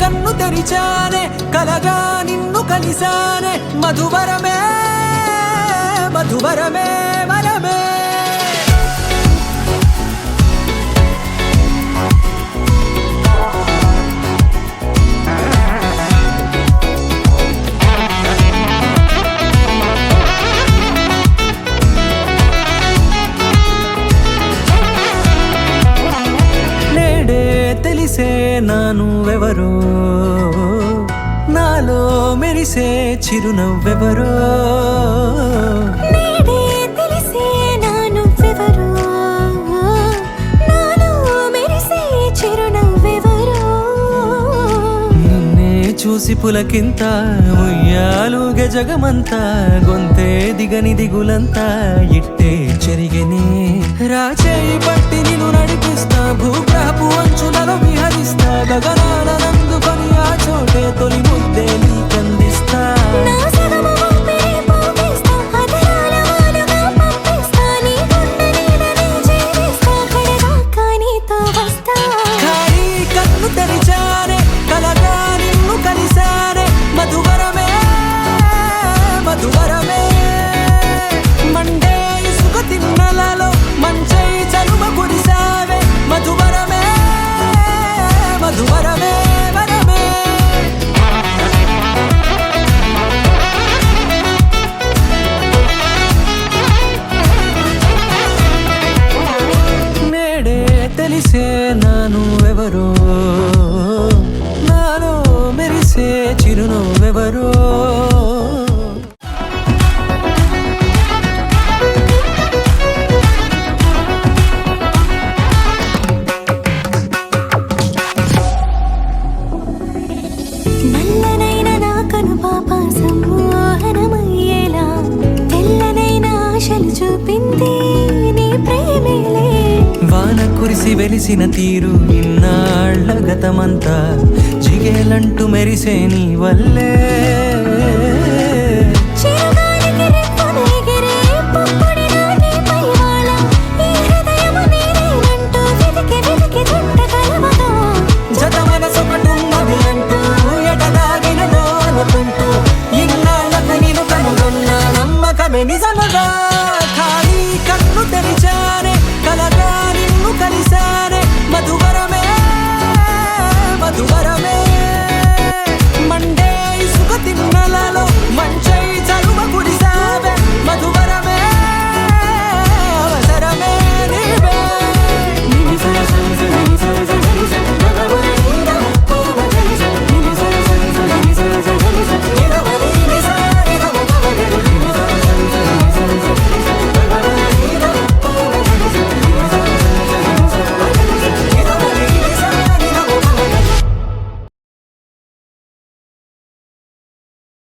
కన్ను తెరిచానే కలగా నిన్ను కలిసానే మధువరమే మధువరమే వరమే తెలిసే నానువెవరో నాలో మెరిసే చిరునవ్వెవరో నేడే తెలిసే నానువెవరో నాలో మెరిసే చిరునవ్వెవరో నిన్నే చూసి పులకింత ఉయ్యాలుగే జగమంతా గొంతే దిగని దిగులంతా ఇట్టే చెరిగెనే రాచేయి పట్టి నిన్ను నడిపిస్తా భూగ్రహపు అంచులలో విహరిస్తా గగనాల నందుకొని ఆ చోటే తొలి ముద్దే నీకందిస్తా నా సగము ఊపిరి పోగేస్తా అధరాల వానగా పంపిస్తా నీ గుండె నీడనే చేరిస్తా కడదాకా నీతో వస్తా ఖాళీ కన్ను తెరిచానే కలగా నిన్ను కలిసానే మధువరమే మధువరమే మండే ఇసుక తిన్నలలో మంచై చలువ కురిసావే మధువరమే మధువరమే వరమే నేడే తెలిసే నానువెవరో నాలో మెరిసే చిరునవ్వెవరో నల్లనైన నా కనుపాప సమ్మోహనమయ్యేలా తెల్లనైన ఆశలు చూపింది నీ ప్రేమేలే వాన కురిసి వెలిసిన తీరు ఇన్నాళ్ల గతమంతా జిగేలంటూ మెరిసే నీ వల్లే చిరుగాలికి రెప్పలు ఎగిరే పుప్పొడిగా నీపై వాల ఈ హృదయము నీదేనంటూ వెతికి వెతికి చుట్ట కలవగా జత మనసొకటున్నది అంటూ ఎటదాగినదో అనుకుంటూ ఇన్నాళ్లకు నేను కనుగొన్న నమ్మకమే నిజముగా